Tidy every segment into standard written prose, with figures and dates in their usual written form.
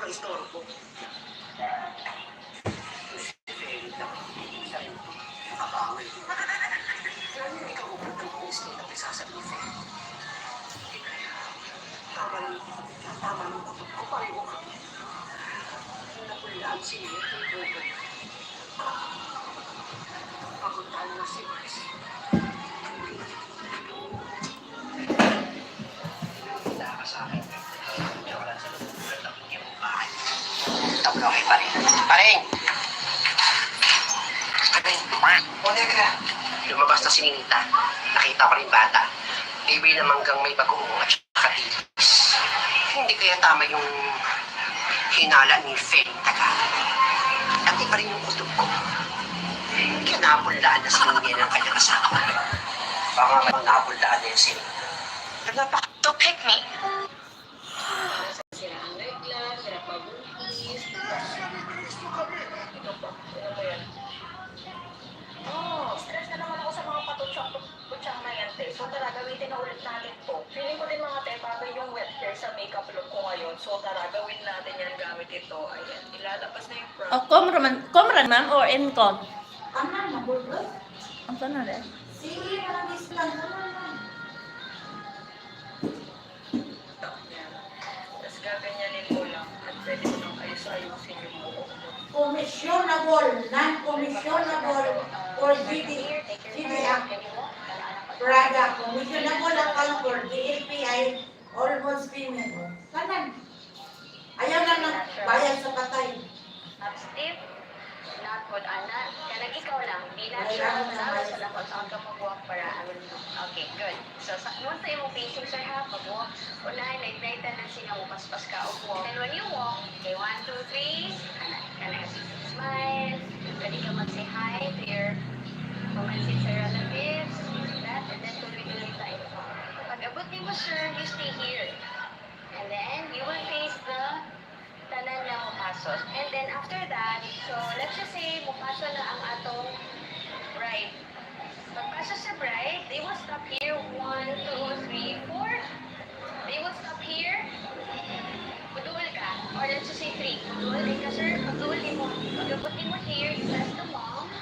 istorbo. Nakakawin. Lalo na ikaw upunta ko is kita sasabihin. Tama ng kutot ko, pareho ka. Napulaan siya yung bubo. Papuntaan na si Mars. Wala ka sa akin. Wala sa lumulat ng iyong bahay. Tablo kay Paring. Paring! Paring! Lumabas na si Ninita. Nakita ko rin bata. Baby na manggang may bagoong at saka titis. Hindi kaya tama yung hinala ni Faye Taga. Dati pa rin yung kutob ko. Kaya napulaan na si Ninita ng kanyang asawa. Baka nga napulaan na yung si Ninita. Don't pick me. Sira ang regla, sira pabuntis. Ito po, ano mo yan? Stress na naman ako sa mga patutsang na yan, te. So tara, gamitin na ulit natin to. Feeling ko din mga te, bagay yung wet hair sa makeup look ko ngayon. So tara, gawin natin yan gamit ito. Ayan, ilalabas na yung product. Comran ma'am or income? Anak, nabulot. Ang sana rin. Sige, walang islang. Tapos gaganyanin mo lang at pwede mo nang ayos-ayusin yung buhok mo. Commissionable, non-commissionable, or GDA product. Commissionable account for DAPI, almost female. Kanan. Ayaw na ng bayad sa patay. Steve, not good, Ana. Kanang ikaw lang. Di na siya sa lakot sa ka pag-walk para amin. Okay, good. So, sa mo tayo mo facing sir ha, pag-walk. Unahin, nag-nightan na siya mo paspas ka o walk. And when you walk, okay, 1, 2, 3, kanang smile. Pwede ka mag-say hi to your romantic relatives. That, and then tuloy-tuloy tayo. Pag abot ni mo sir, you stay here. And then, you will face the tanan na mupasos. And then, after that, so, let's just say, mupaso na ang atong bride. Pagpaso sa bride, they will stop here. 1, 2, 3, 4. They will stop here. Pudul ka. Or let's just say 3. Pudul ka, sir. Pudul mo. Pagkapot mo here, you bless the mom.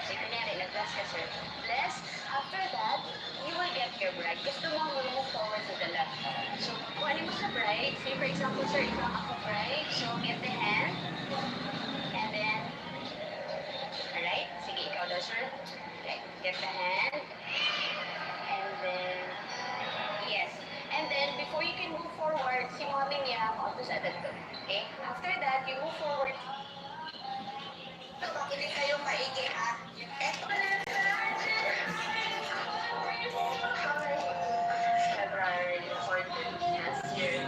So, kunyari, nag-bless ka, sir. Bless. After that, you will get your bride. Gusto mo move forward to the left. So, kung ano mo sa bride, say for example, sir, ikaw ako bride. So, get the hand. And then, alright? Sige, ikaw daw, sir. Okay, get the hand. And then, yes. And then, before you can move forward, si mommy niya, maupos agad to. Okay? After that, you move forward. Hindi kayo maigi ha. Eto na. February 14 last year.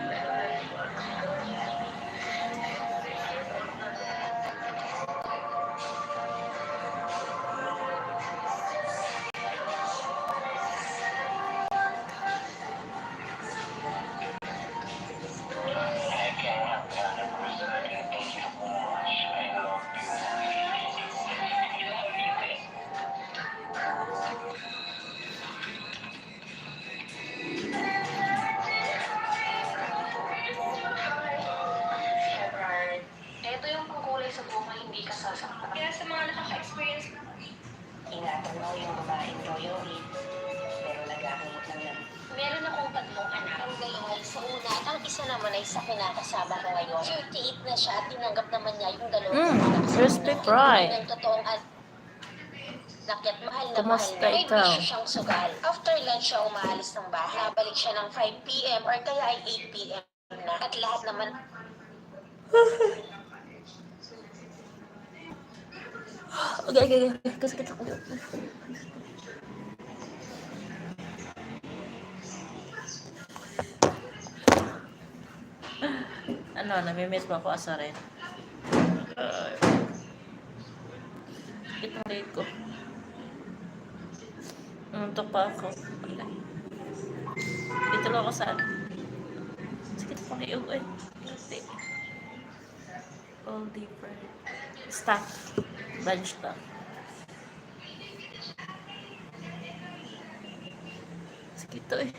Ito yung pangkulay sa buhok na hindi ka sasaktan. Kaya sa mga nakaka-experience, ingatan mo yung babaeng royally, pero nag-aamot lang lang. Meron akong 3 anak. Ang dalawa ay sa una, ang isa naman ay sa kinakasama ko ngayon. 38 na siya at tinanggap naman niya yung 2 anak. Crispy fry. Ng totoong nakyat mahal na Kumusta mahal na. May ikaw? bisyo siyang sugal. After lunch siya umaalis ng bahay. Nabalik siya ng 5 p.m. or kaya ay 8 p.m. na. At lahat naman Okay. Kasi ano, namimiss mo ako asarin. Itong date ko. Untok pa ako. Dito lang ako sa ano. Sakit pa kayo eh. All different. Staff. Bench staff. Sakit to eh.